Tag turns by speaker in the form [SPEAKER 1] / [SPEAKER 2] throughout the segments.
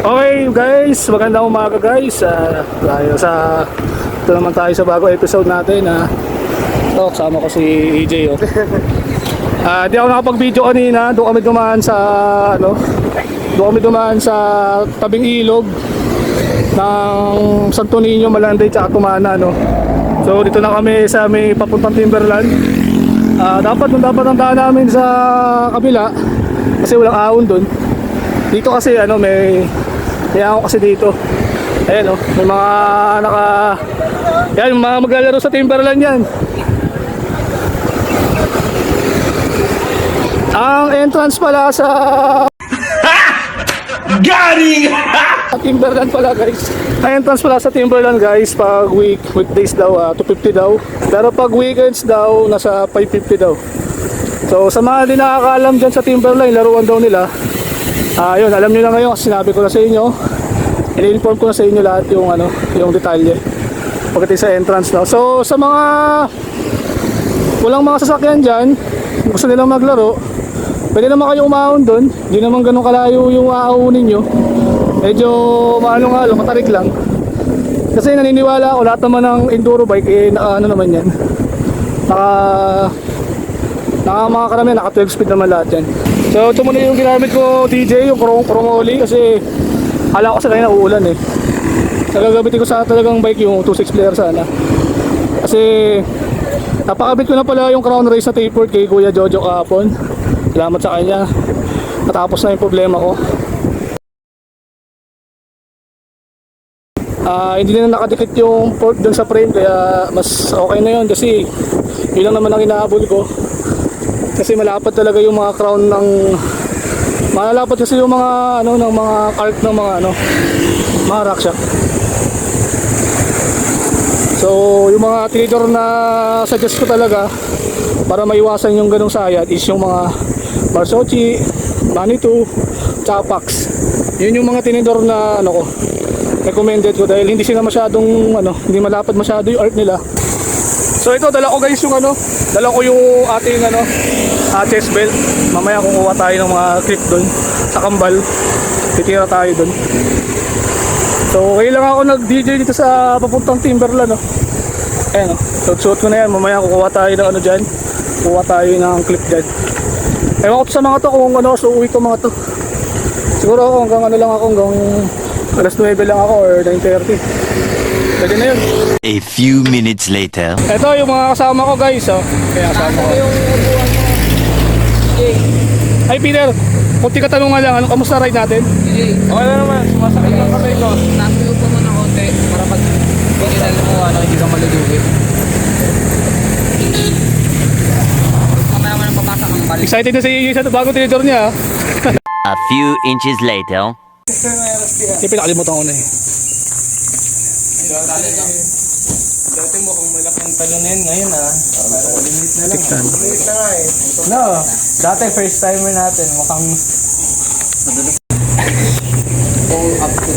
[SPEAKER 1] Okay guys, magandang umaga guys. Ito naman tayo sa bagong episode natin. Ito, kasama ko si EJ. Di ako nakapag-video kanina. Doon kami dumaan sa tabing ilog ng Santo Niño, Malanday, tsaka Tumana, no? So dito na kami sa may papuntang Timberland. Dapat ang daan namin sa kabila kasi walang ahon doon. Dito kasi may ako kasi dito. Ayan may mga yan, mga maglalaro sa Timberland yan. Ang entrance pala sa Gary! Timberland pala guys. Ang entrance pala sa Timberland guys, pag weekdays daw 250 daw. Pero pag weekends daw nasa 550 daw. So sa mga di nakakaalam dyan sa Timberland, laruan daw nila. Yun, alam nyo na ngayon kasi sinabi ko na sa inyo. I-inform ko na sa inyo lahat yung detalye pagdating sa entrance, no? So sa mga walang mga sasakyan dyan, gusto nilang maglaro, pwede naman kayo umahon doon. Hindi naman ganun kalayo yung aahon ninyo. Medyo matarik lang. Kasi naniniwala ako lahat naman ng enduro bike naman yan, mga karamihan naka 12 speed naman lahat yan. So ito muna yung ginamit ko DJ, yung krongoli, kasi akala ko sa kanina uulan Nagagamitin ko sana talagang bike yung 2.6 player sana. Kasi napakabit ko na pala yung crown race na tapered kay Kuya Jojo kahapon. Salamat sa kanya, natapos na yung problema ko. Hindi na nakadikit yung port dun sa frame, kaya mas okay na yun kasi yun lang naman ang inaabol ko. Kasi malapad talaga yung mga crown ng malapad kasi yung mga ng mga cart ng mga rackshack. So yung mga tinidor na suggest ko talaga para maiwasan yung ganong sayad is yung mga Barsochi, Manitou, tsaka Pax. Yun yung mga tinidor na recommended ko dahil hindi sila masyadong hindi malapad masyado yung art nila. So ito, dala ko guys yung yung ating chest belt. Mamaya kukuha tayo ng mga clip doon sa kambal. Titira tayo doon. So kailangan ako nag-DJ dito sa papuntang Timberland, Ayan, suot ko na yan. Mamaya kukuha tayo ng dyan. Kukuha tayo ng clip dyan. Ewan ko sa mga to kung so uwi ko mga to. Siguro ako hanggang hanggang alas 9 lang ako or 9:30. Pwede na yun.
[SPEAKER 2] A few minutes later.
[SPEAKER 1] Ito yung mga kasama ko guys. Kaya kasama ko. Ay Peter, kunti katanungan lang. Kamusta ride natin?
[SPEAKER 3] Okay na naman, sumasakit lang kami ko. Napiyo po mo ng konti para pag pinilala mo hindi ka malulugit. Mamaya mo nang papasok ang balik.
[SPEAKER 1] Excited na si Iggy sa bagong tinidor niya.
[SPEAKER 2] A few inches later.
[SPEAKER 1] Pinakalimutan ko na
[SPEAKER 3] Dati mo kung malaking talunin ngayon limit na lang. Limit na nga No, dati first timer natin mukhang all up to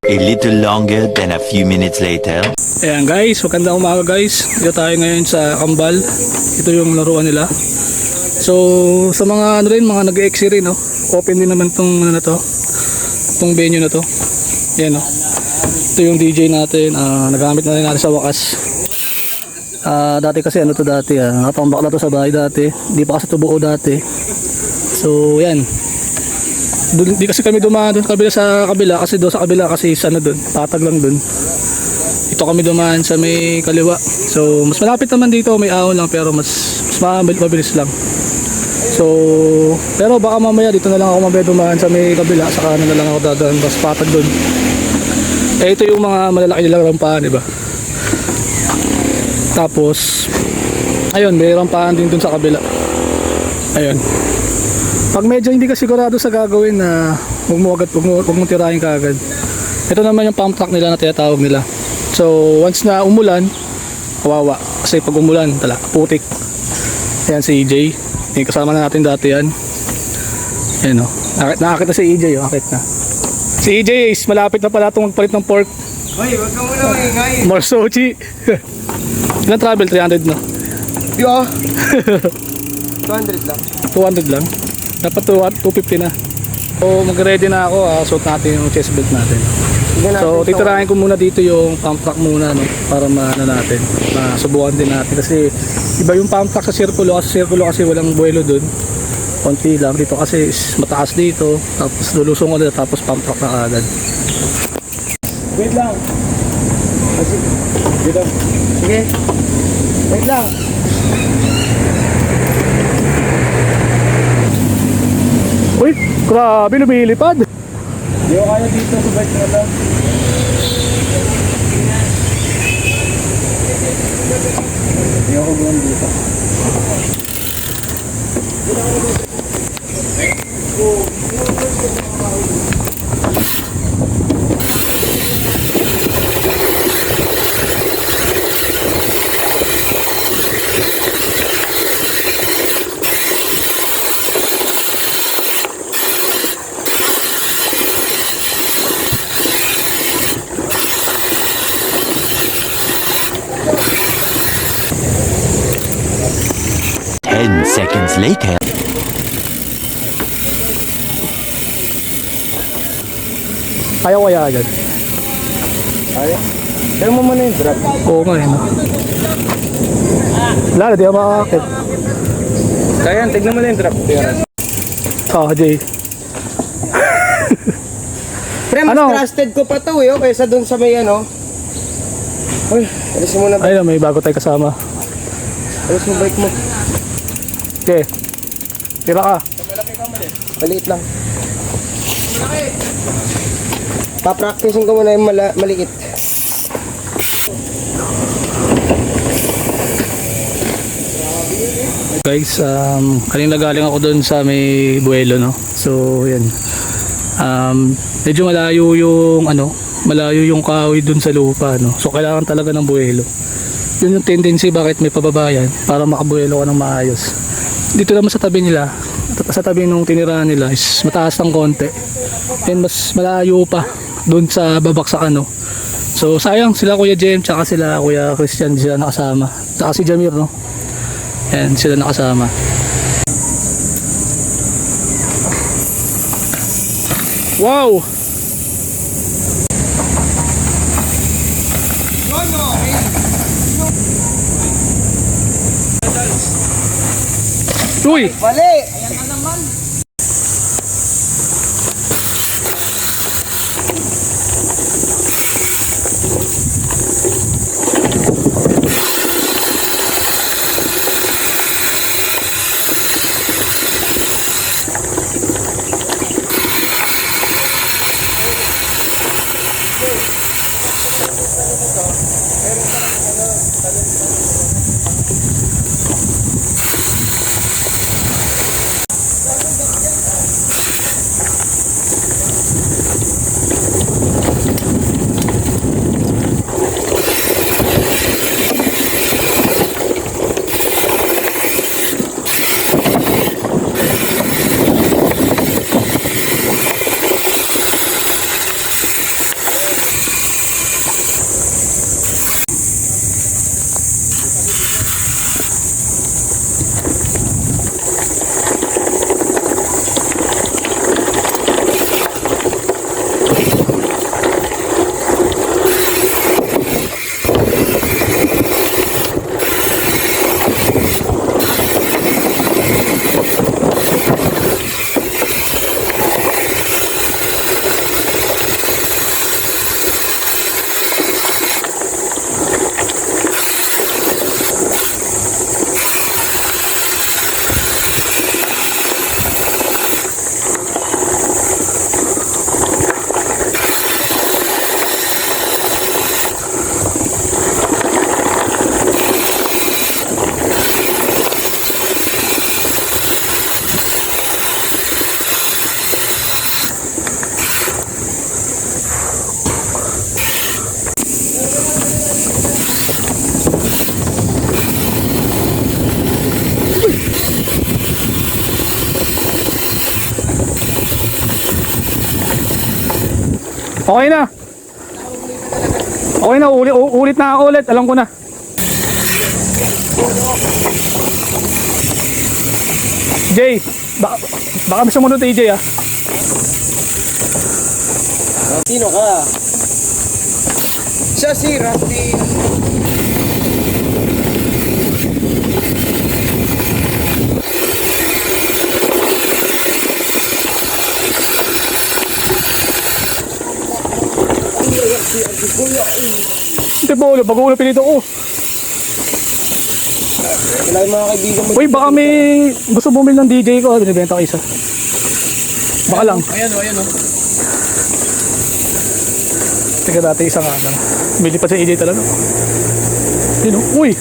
[SPEAKER 2] A little longer than a few minutes later.
[SPEAKER 1] Ayan guys, magandang umaga guys. Dito tayo ngayon sa Kambal. Ito yung laruan nila. So sa mga mga nag-exi rin, open din naman tong tong venue na to. Ayan, ito yung DJ natin. Nagamit na rin natin sa wakas. Dati kasi dati nakatambak na to sa bahay dati. Hindi pa kasi tubuo dati. So yan. Di kasi kami dumaan doon sa kabila kasi doon sa kabila kasi doon, patag lang doon. Ito kami dumaan sa may kaliwa. So mas malapit naman dito, may ahon lang pero mas mabilis lang. So pero baka mamaya dito na lang ako dumaan sa may kabila, sa kanan na lang ako dadaan, mas patag doon. Ito yung mga malalaki nilang rampahan, diba? Tapos Ayun, mayroon pa din dun sa kabila. Ayun. Pag medyo hindi ka sigurado sa gagawin na huwag mo tirahin kaagad. Ito naman yung pump track nila na tinatawag nila. So, once na umulan, kawawa. Kasi pag umulan, putik. Ayan si EJ. Yung kasama na natin dati yan. Ayan o. Nakakit na si EJ o. Nakakit na. Si EJ is malapit na pala itong magpalit ng pork.
[SPEAKER 3] Hoy, wag ka muna maingay.
[SPEAKER 1] Marsochi. Ilan travel? 300 na.
[SPEAKER 3] Yo. 200 lang.
[SPEAKER 1] 200 lang. Dapat 250 na. So mag-ready na ako. Suot natin yung chest belt natin. So titirahin ko muna dito yung pump track muna, no, para maano natin, masubukan din natin kasi iba yung pump track sa sirkulo kasi walang buwelo dun, konti lang. Dito kasi is mataas dito, tapos lulusong ulit tapos pump track na agad.
[SPEAKER 3] Wait lang. Dito. Sige. Wait lang.
[SPEAKER 1] Uy, grabe, lumilipad.
[SPEAKER 3] Hindi ko kaya dito sa bike na lang. Hindi ako buwan dito.
[SPEAKER 2] Seconds later.
[SPEAKER 1] Kaya ko kaya agad.
[SPEAKER 3] Kaya? Kaya mo muna yung drop.
[SPEAKER 1] Oo nga eh, no? Wala na, di ako makakakit.
[SPEAKER 3] Kaya, tignan mo na yung drop.
[SPEAKER 1] Jay.
[SPEAKER 3] Pre, mas
[SPEAKER 1] Ano?
[SPEAKER 3] trusted ko pa to eh, kaysa dun sa may ano. Uy, alis mo na ba?
[SPEAKER 1] Ayun, may bago tayo kasama.
[SPEAKER 3] Alis mo bike mo.
[SPEAKER 1] Okay. Tira ka.
[SPEAKER 3] Maliit lang. Pa-practicing ko muna yung maliit.
[SPEAKER 1] Guys, kanina galing ako doon sa may buwelo, no? So, yan. Medyo malayo yung kahoy doon sa lupa, no? So, kailangan talaga ng buwelo. Yun yung tendency bakit may pababayan para makabuwelo ka ng maayos. Dito naman sa tabi nila, sa tabi nung tinirahan nila is mataas ng konti. And mas malayo pa doon sa babaksakan, no? So, sayang sila Kuya Jem, tsaka sila Kuya Christian, sila nakasama. Tsaka si Jamir, no? Yan, sila nakasama. Wow! Uy!
[SPEAKER 3] Mali!
[SPEAKER 1] Okay na. Okay na, ulit na ako ulit. Alam ko na. Jay, baka sumunod AJ ah.
[SPEAKER 3] Sino ka? Siya si Randy.
[SPEAKER 1] Ito po, bago pinito ko.
[SPEAKER 3] Wala yung mga kaibigan mo.
[SPEAKER 1] Uy, baka may gusto bumili ng DJ ko. Binibenta ko isa. Baka lang.
[SPEAKER 3] Ayan o.
[SPEAKER 1] Teka dati isang nga. Bili pa si AJ talaga. Yun o. Uy!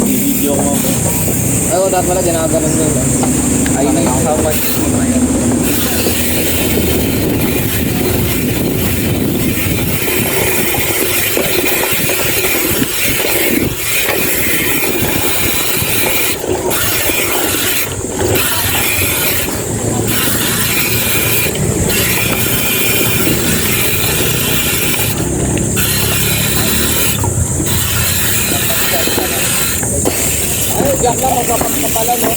[SPEAKER 3] Video ko. Ay, dapat pala ginaganon mo. Ayun na yung sound part. Diyan lang, magpapagpapala, no?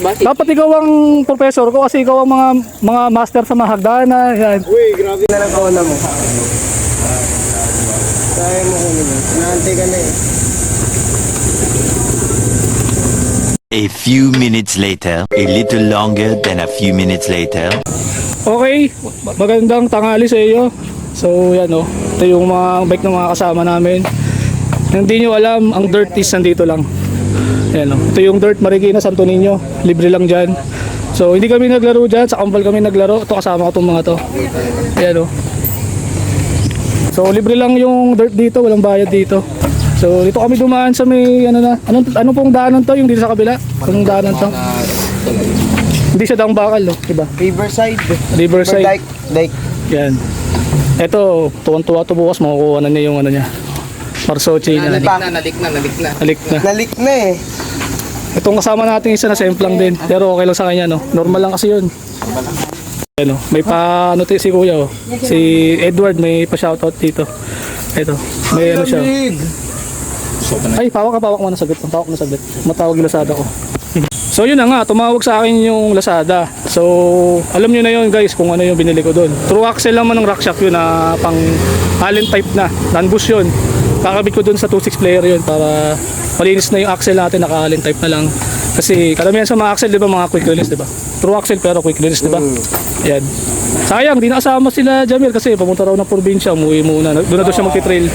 [SPEAKER 1] Dapat ikaw ang professor ko kasi ikaw ang mga master sa mga hagdanan. Yan.
[SPEAKER 3] Uy, grabe na lang kauna mo. Kaya mo kung ano. Naantay ka na eh.
[SPEAKER 2] A few minutes later, a little longer than a few minutes later.
[SPEAKER 1] Okay, magandang tanghali sa iyo. So yan o, ito yung mga bike ng mga kasama namin. Hindi nyo alam, ang dirt is nandito lang. Yan o, ito yung dirt Marikina, Santo Niño. Libre lang dyan. So hindi kami naglaro dyan, sa Kambal kami naglaro. Ito kasama ko itong mga to. Yan o. So libre lang yung dirt dito, walang bayad dito. So dito kami dumaan sa may ano pong daanan to, yung dito sa kabila. Anong daanan to? Hindi siya daang bakal, no? Diba?
[SPEAKER 3] Riverside.
[SPEAKER 1] Riverside.
[SPEAKER 3] Dike.
[SPEAKER 1] Yan. Ito, tuwan-tuwa to bukas, makukuha na niya yung ano niya. Parsochi na.
[SPEAKER 3] Nalik na.
[SPEAKER 1] Alik na.
[SPEAKER 3] Eh.
[SPEAKER 1] Itong kasama natin isa na semplang din. Pero okay lang sa kanya, no? Normal lang kasi yun. Ano, may pa ano si Kuya, oh. Si Edward may pa shoutout dito. Ito, may ano siya. Ay, pawak mo na saglit. Matawag yung Lazada ko. So yun na nga, tumawag sa akin yung Lazada. So alam nyo na yun guys kung ano yung binili ko doon. True axle naman ng Rockshox yun na pang Allen type na, non-boost yun. Kakabit ko doon sa 2.6 player yun para malinis na yung axle natin, naka Allen type na lang. Kasi karamihan sa mga axle, di ba, mga quick release, di ba? True axle pero quick release, di ba? Yan. Sayang, di nakasama sila Jamil kasi pamunta raw ng probinsya, umuwi muna. Doon na doon siya magti-trail.